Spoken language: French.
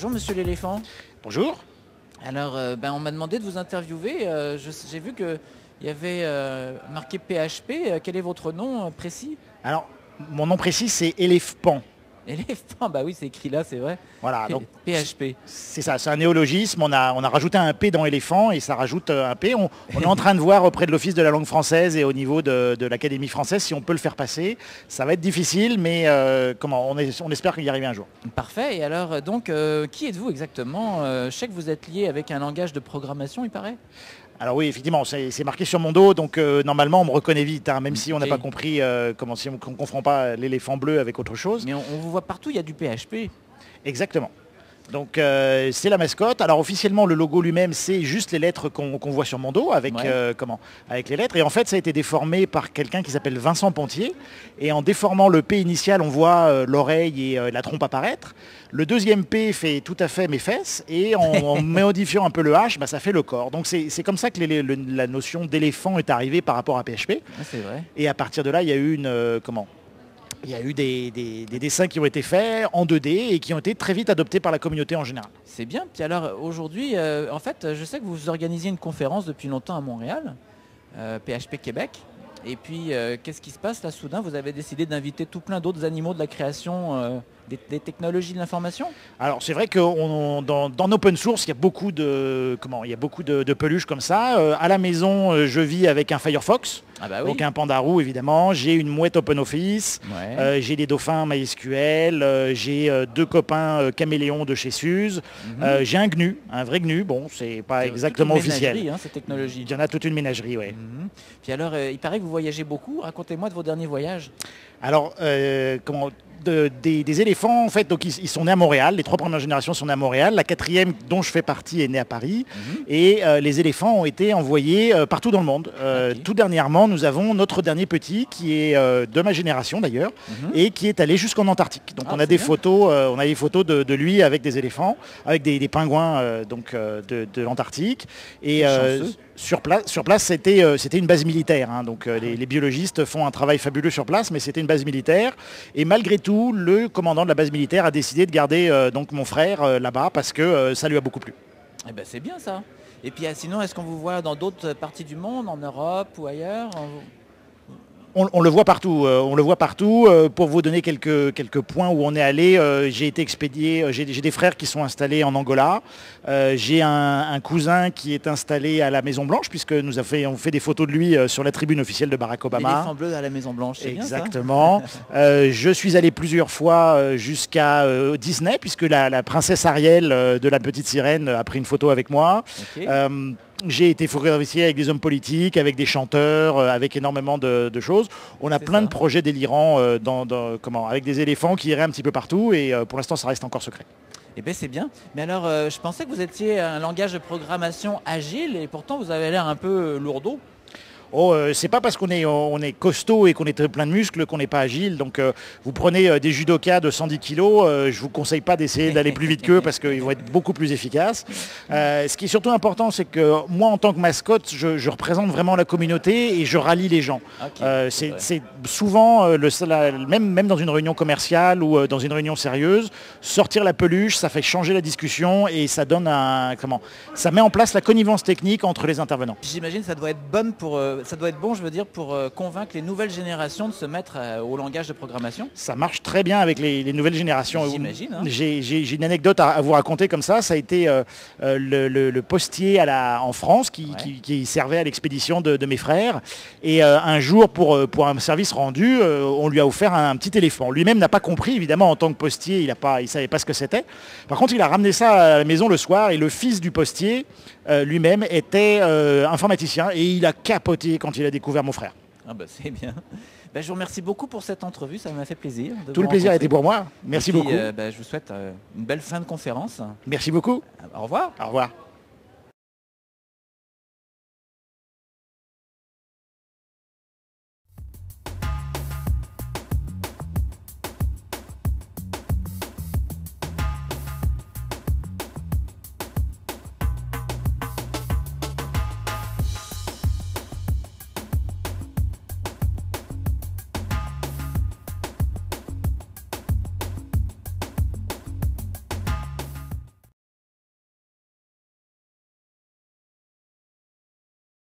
Bonjour Monsieur l'éléphant. Bonjour. Alors, on m'a demandé de vous interviewer. J'ai vu qu'il y avait marqué PHP. Quel est votre nom précis? Alors, mon nom précis, c'est Éléphant. Éléphant, bah oui, c'est écrit là, c'est vrai. Voilà, donc PHP. c'est ça, c'est un néologisme. On a rajouté un P dans éléphant et ça rajoute un P. On est en train de voir auprès de l'Office de la langue française et au niveau de l'Académie française si on peut le faire passer. Ça va être difficile, mais on espère y arriver un jour. Parfait. Et alors, donc, qui êtes-vous exactement? Je sais que vous êtes lié avec un langage de programmation, il paraît. Alors oui, effectivement, c'est marqué sur mon dos, donc normalement on me reconnaît vite, hein, même si on n'a pas compris si on ne confond pas l'éléphant bleu avec autre chose. Mais on vous voit partout, il y a du PHP. Exactement. Donc c'est la mascotte. Alors officiellement le logo lui-même c'est juste les lettres qu'on voit sur mon dos avec, avec les lettres. Et en fait ça a été déformé par quelqu'un qui s'appelle Vincent Pontier. Et en déformant le P initial on voit l'oreille et la trompe apparaître. Le deuxième P fait tout à fait mes fesses. Et en modifiant un peu le H, ça fait le corps. Donc c'est comme ça que la notion d'éléphant est arrivée par rapport à PHP. Ah, c'est vrai. Et à partir de là il y a eu il y a eu des dessins qui ont été faits en 2D et qui ont été très vite adoptés par la communauté en général. C'est bien. Puis alors aujourd'hui, en fait, je sais que vous organisiez une conférence depuis longtemps à Montréal, PHP Québec. Et puis, qu'est-ce qui se passe là soudain? Vous avez décidé d'inviter tout plein d'autres animaux de la création des technologies de l'information? Alors c'est vrai que dans l'open source, il y a beaucoup de peluches comme ça. À la maison, je vis avec un Firefox, donc un Pandaroo évidemment. J'ai une mouette OpenOffice, j'ai des dauphins MySQL, j'ai deux copains caméléons de chez Suze, j'ai un GNU, un vrai GNU. Bon, c'est pas exactement officiel. Hein, cette technologie. Il y en a toute une ménagerie, oui. Puis alors, il paraît que vous voyagez beaucoup. Racontez-moi de vos derniers voyages. Alors, des éléphants, en fait, donc ils sont nés à Montréal. Les 3 premières générations sont nées à Montréal. La 4e, dont je fais partie, est née à Paris. Et les éléphants ont été envoyés partout dans le monde. Tout dernièrement, nous avons notre dernier petit, qui est de ma génération d'ailleurs, et qui est allé jusqu'en Antarctique. Donc on a des photos, de lui avec des éléphants, avec des pingouins de l'Antarctique. Et sur place, c'était une base militaire. Hein. Donc les biologistes font un travail fabuleux sur place, mais c'était une base militaire. Et malgré tout, le commandant de la base militaire a décidé de garder donc mon frère là-bas parce que ça lui a beaucoup plu. Eh ben, c'est bien ça. Et puis sinon, est-ce qu'on vous voit dans d'autres parties du monde, en Europe ou ailleurs? On le voit partout. Pour vous donner quelques points où on est allé, j'ai été expédié, j'ai des frères qui sont installés en Angola. J'ai un cousin qui est installé à la Maison Blanche, puisque on fait des photos de lui sur la tribune officielle de Barack Obama. L'éléphant bleu à la Maison Blanche, c'est exactement. Bien, ça. Je suis allé plusieurs fois jusqu'à Disney, puisque la princesse Ariel de la petite sirène a pris une photo avec moi. J'ai été photographié avec des hommes politiques, avec des chanteurs, avec énormément de choses. On a plein de projets délirants avec des éléphants qui iraient un petit peu partout et pour l'instant ça reste encore secret. Eh bien c'est bien. Mais alors je pensais que vous étiez un langage de programmation agile et pourtant vous avez l'air un peu lourdeau. C'est pas parce qu'on est costaud et qu'on est plein de muscles qu'on n'est pas agile. Donc vous prenez des judokas de 110 kg, je vous conseille pas d'essayer d'aller plus vite qu'eux parce qu'ils vont être beaucoup plus efficaces. Ce qui est surtout important, c'est que moi en tant que mascotte, je représente vraiment la communauté et je rallie les gens. C'est souvent, même dans une réunion commerciale ou dans une réunion sérieuse, sortir la peluche, ça fait changer la discussion et ça donne ça met en place la connivence technique entre les intervenants. J'imagine que ça doit être bon, je veux dire, pour convaincre les nouvelles générations de se mettre au langage de programmation. Ça marche très bien avec les nouvelles générations. J'imagine. Hein. J'ai une anecdote à vous raconter comme ça. Ça a été le postier en France qui servait à l'expédition de mes frères. Et un jour, pour un service rendu, on lui a offert un petit éléphant. Lui-même n'a pas compris, évidemment, en tant que postier, il ne savait pas ce que c'était. Par contre, il a ramené ça à la maison le soir et le fils du postier lui-même était informaticien et il a capoté quand il a découvert mon frère. Ah bah c'est bien. Je vous remercie beaucoup pour cette entrevue, ça m'a fait plaisir. Tout le plaisir a été pour moi. Merci beaucoup. Je vous souhaite une belle fin de conférence. Merci beaucoup. Au revoir. Au revoir.